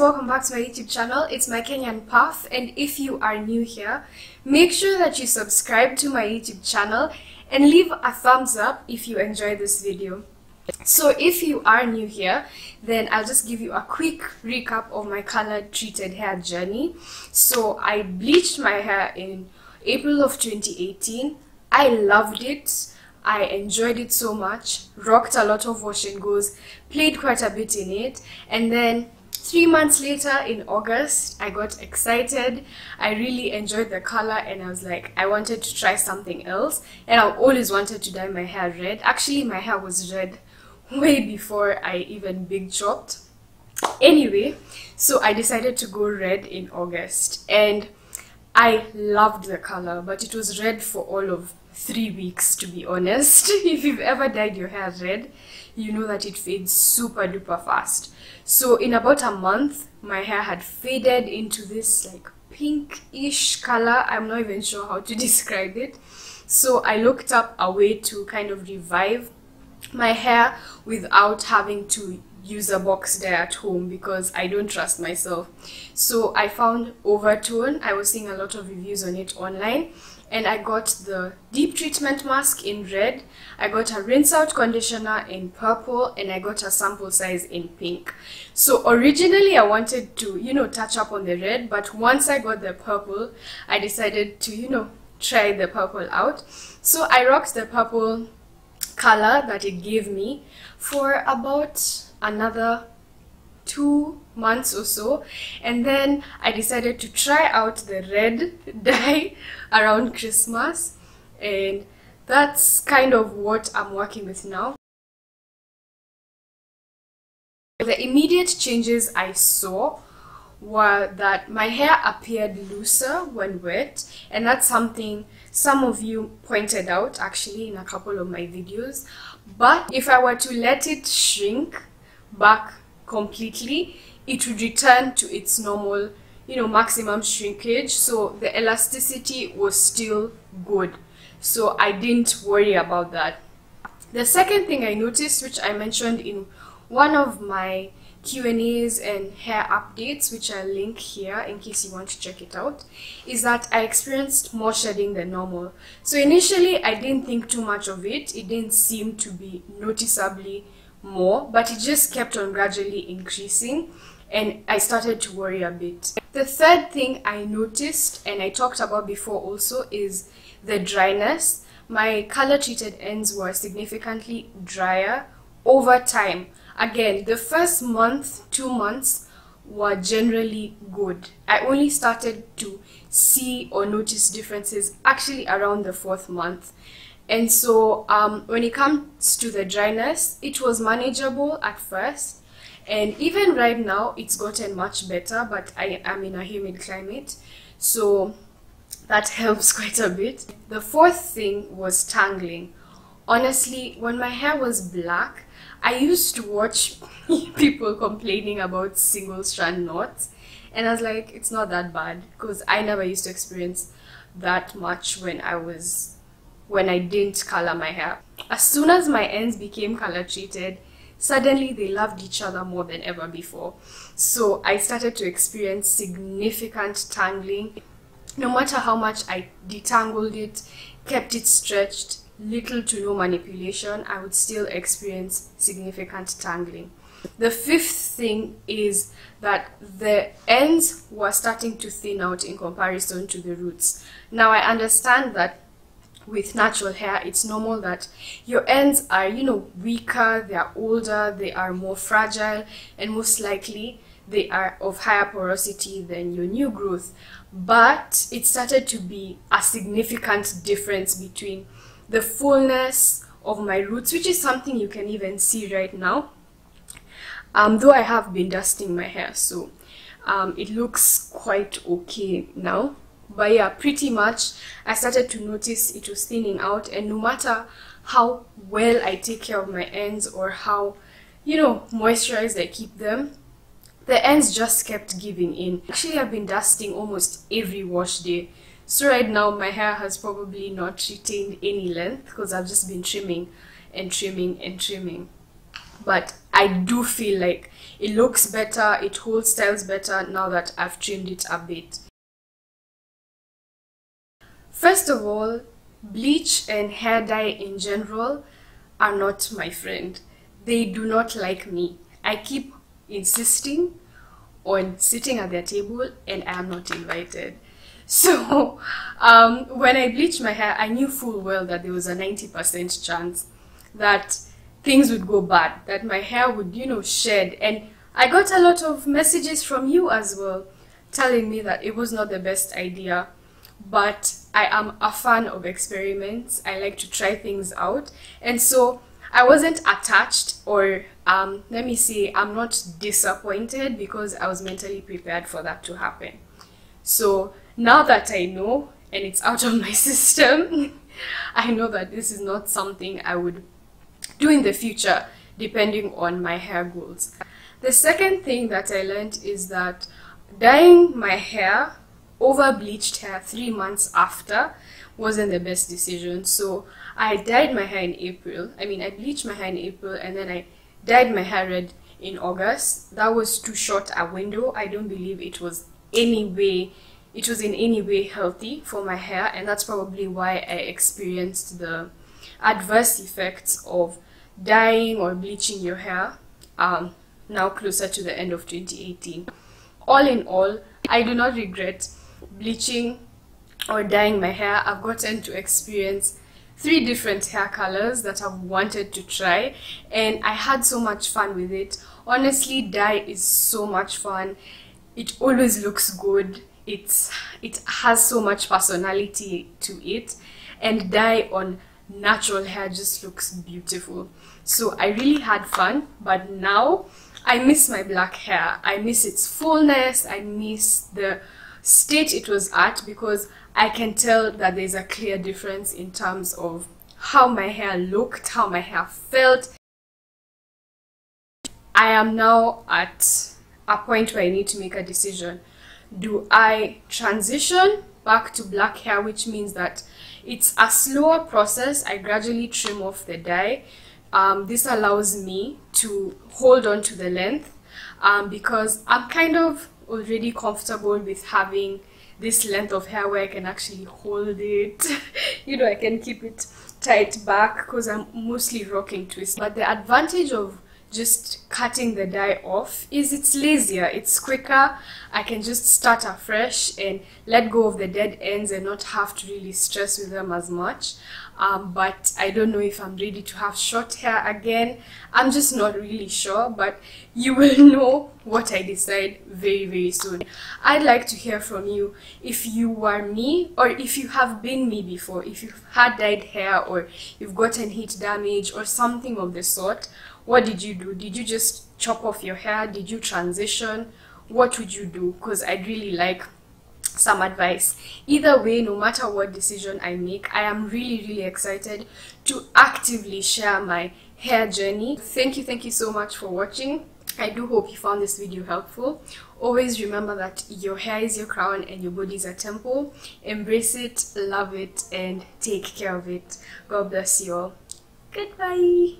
welcome back to my YouTube channel. It's my Kenyan Path, and if you are new here, make sure that you subscribe to my YouTube channel and leave a thumbs up if you enjoy this video. So if you are new here, then I'll just give you a quick recap of my color treated hair journey. So I bleached my hair in April of 2018. I loved it. I enjoyed it so much, rocked a lot of wash and goes, played quite a bit in it, and then 3 months later in August, I got excited. I really enjoyed the color and I was like, I wanted to try something else, and I always wanted to dye my hair red. Actually, my hair was red way before I even big chopped. Anyway, so I decided to go red in August, and I loved the color, but it was red for all of 3 weeks, to be honest. If you've ever dyed your hair red, you know that it fades super duper fast. So in about a month, my hair had faded into this like pinkish color. I'm not even sure how to describe it. So I looked up a way to kind of revive my hair without having to use a box dye at home, because I don't trust myself. So I found Overtone. I was seeing a lot of reviews on it online, and I got the deep treatment mask in red, I got a rinse out conditioner in purple, and I got a sample size in pink. So originally I wanted to touch up on the red, but once I got the purple, I decided to try the purple out. So I rocked the purple color that it gave me for about another 2 months or so, and then I decided to try out the red dye around Christmas, and that's kind of what I'm working with now. The immediate changes I saw were that my hair appeared looser when wet, and that's something some of you pointed out actually in a couple of my videos. But if I were to let it shrink back completely, it would return to its normal maximum shrinkage, so the elasticity was still good, so I didn't worry about that. The second thing I noticed, which I mentioned in one of my Q&As and hair updates, which I'll link here in case you want to check it out, is that I experienced more shedding than normal. So initially I didn't think too much of it. It didn't seem to be noticeably more, but it just kept on gradually increasing, and I started to worry a bit. The third thing I noticed, and I talked about before also, is the dryness. My color treated ends were significantly drier over time. Again, the first month, 2 months were generally good. I only started to see or notice differences actually around the 4th month. And so when it comes to the dryness, it was manageable at first, and even right now it's gotten much better, but I am in a humid climate, so that helps quite a bit. The fourth thing was tangling. Honestly, when my hair was black, I used to watch people complaining about single strand knots, and I was like, it's not that bad, because I never used to experience that much when I didn't color my hair. As soon as my ends became color treated, suddenly they loved each other more than ever before. So I started to experience significant tangling. No matter how much I detangled it, kept it stretched, little to no manipulation, I would still experience significant tangling. The fifth thing is that the ends were starting to thin out in comparison to the roots. Now I understand that with natural hair, it's normal that your ends are, weaker, they are older, they are more fragile, and most likely they are of higher porosity than your new growth. But it started to be a significant difference between the fullness of my roots, which is something you can even see right now. Though I have been dusting my hair, so it looks quite okay now. But yeah, pretty much I started to notice it was thinning out, and no matter how well I take care of my ends or how moisturized I keep them, the ends just kept giving in. Actually, I've been dusting almost every wash day, so right now my hair has probably not retained any length because I've just been trimming and trimming and trimming. But I do feel like it looks better, it holds styles better now that I've trimmed it a bit. First of all, bleach and hair dye in general are not my friend. They do not like me. I keep insisting on sitting at their table and I am not invited. So when I bleached my hair, I knew full well that there was a 90% chance that things would go bad, that my hair would, shed. And I got a lot of messages from you as well telling me that it was not the best idea. But I am a fan of experiments. I like to try things out. And so I wasn't attached, or let me say, I'm not disappointed because I was mentally prepared for that to happen. So now that I know and it's out of my system, I know that this is not something I would do in the future depending on my hair goals. The second thing that I learned is that dyeing my hair over bleached hair 3 months after wasn't the best decision. So I dyed my hair in April. I bleached my hair in April and then I dyed my hair red in August. That was too short a window. I don't believe it was in any way healthy for my hair, and that's probably why I experienced the adverse effects of dyeing or bleaching your hair now closer to the end of 2018. All in all, I do not regret bleaching or dyeing my hair. I've gotten to experience 3 different hair colors that I've wanted to try, and I had so much fun with it. Honestly, dye is so much fun. It always looks good. It has so much personality to it, and dye on natural hair just looks beautiful. So I really had fun, but now I miss my black hair. I miss its fullness. I miss the state it was at, because I can tell that there's a clear difference in terms of how my hair looked, how my hair felt. I am now at a point where I need to make a decision. Do I transition back to black hair, which means that it's a slower process. I gradually trim off the dye. This allows me to hold on to the length because I'm kind of already comfortable with having this length of hair where I can actually hold it. I can keep it tight back because I'm mostly rocking twists. But the advantage of just cutting the dye off is it's lazier, it's quicker. I can just start afresh and let go of the dead ends and not have to really stress with them as much. But I don't know if I'm ready to have short hair again. I'm just not really sure, but you will know what I decide very, very soon. I'd like to hear from you if you were me, or if you have been me before, if you've had dyed hair or you've gotten heat damage or something of the sort. What did you do? Did you just chop off your hair? Did you transition? What would you do? Because I'd really like some advice. Either way, no matter what decision I make, I am really, really excited to actively share my hair journey. Thank you so much for watching. I do hope you found this video helpful. Always remember that your hair is your crown and your body is a temple. Embrace it, love it, and take care of it. God bless you all. Goodbye.